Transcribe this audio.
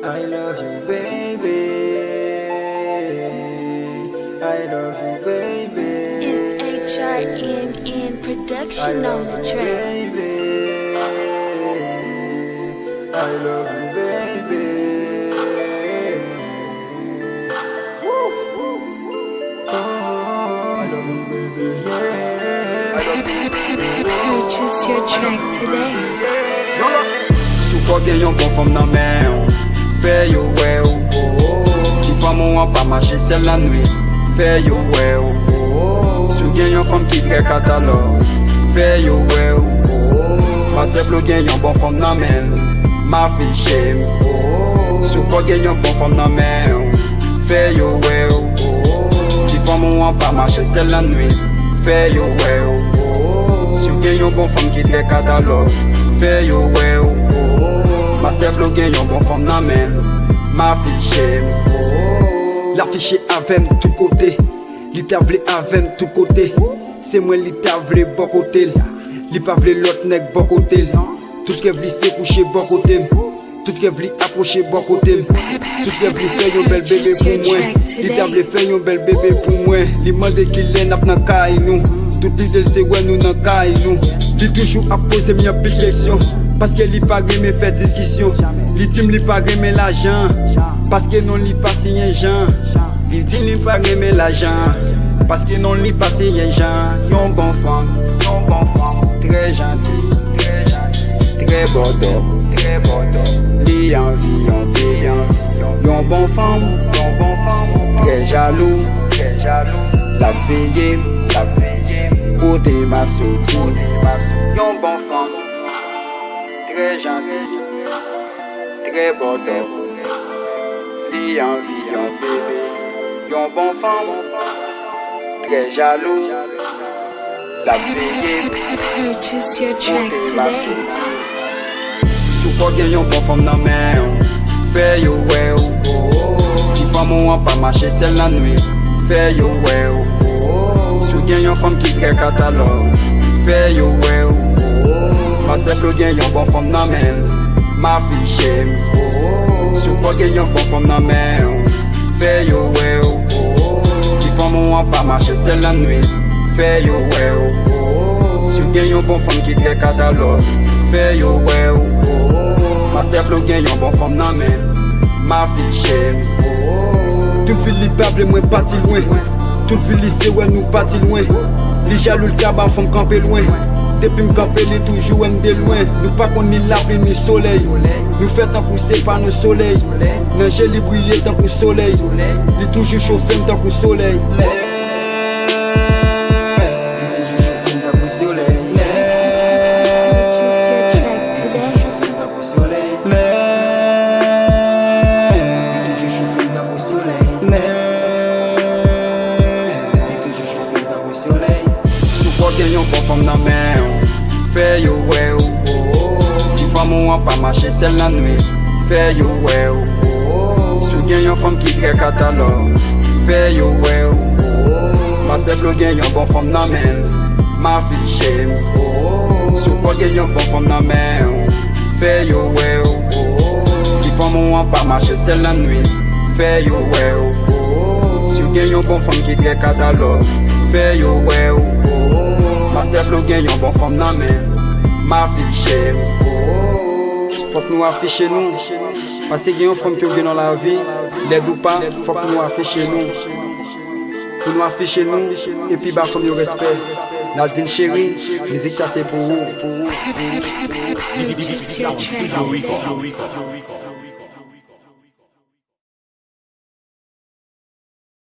I love you, baby. I love you, baby. It's HRNN production on the track. Baby. I love you, baby. I love you, baby. Yeah. Purchase your track today. Sou kwa gen yon bon fom nan men, fè yo wè ou. Si fam ou an pa mache sel la nwi, fè yo wè ou. Sou gen yon fom ki dre katalog, fè yo wè ou. Pase flo gen yon bon fom nan men, ma fiche ou. Sou kwa gen yon bon fom nan men, fè yo wè ou. Si fam ou an pa mache sel la nwi, fè yo wè ou. Sou gen yon bon fom ki dre katalog, fè yo wè ou. Master Flo gen yon bon fom nan men, ma fiche ou. La fiche avem tout kote, li ta vle avem tout kote. Se mwen li ta vle bon kote, li pa vle lot nek bon kote. Tout ke vli se couche bon kote, tout ke vli approche bon kote. Tout ke vli fè yon bel bébé pou mwen, li ta vle fè yon bel bébé pou mwen. Li mande ki len ap nan kay nou, tout li del se wè nou nan kay nou. Li toujou ap pose mi an pil leksyon, paske li pa reme fè diskisyon. Li dim li pa reme l'ajan, paske non li pa siyen jan. Li dim li pa reme l'ajan, paske non li pa siyen jan. Yon bon fam, trè janti, trè bodop. Li anvi, yon beyan. Yon bon fam, trè jalou. La veye, kote ma soti. Yon bon fam, trè janti, trè bodop. Li anvi, yon bébé. Yon bon fam, trè jalou. La veye, Purchase your track today. sou kwa gen yon bon fom nan men, fè yo wè ou. Si fam ou an pa mache sel la nwi, fè yo wè ou. Sou gen yon fom ki dre katalog, fè yo wè ou. Pase Flo gen yon bon fom nan men, ma fiche ou. Sou kwa gen yon bon fom nan men, fè yo wè ou. Si fam ou an pa mache sel la nwi, fè yo wè ou. Sou gen yon bon fom ki dre katalog, fè yo wè ou. Master Flo gen yon bon fom nan men, ma fiche ou. Tout fili pa vle mwen pati lwen, tout fili se wè nou pati lwen. Li jalou l'kaba fom kampe lwen, depi m kampe li toujou wè de lwen. Nou pa kon ni la pli ni soleil, nou fè tan pou se pa nou soleil. Nanje li bouye tan pou soleil, li toujou chauffem tan pou soleil. Gen yon bon fom nan men, fè yo wè ou. Si fam ou an pa mache sel la nwi, fè yo wè ou. Sou gen yon fom ki dre katalog, fè yo wè ou. Pase Flo gen yon bon fom nan men, ma fiche ou. Sou kwa gen yon bon fom nan men, fè yo wè ou. Si fam ou an pa mache sel la nwi, fè yo wè ou. Sou gen yon bon fom ki dre katalog, fè yo wè ou. Master Flo gen yon bon fom nan men, ma fiche ou. Fok nou afiche nou, pase gen yon fom ki ou gen nan la vi, led ou pa, fok nou afiche nou. Pou nou afiche nou, epi ba fom yo respect. Naldin chéri, mizik sa se pou ou. Purchase your track today.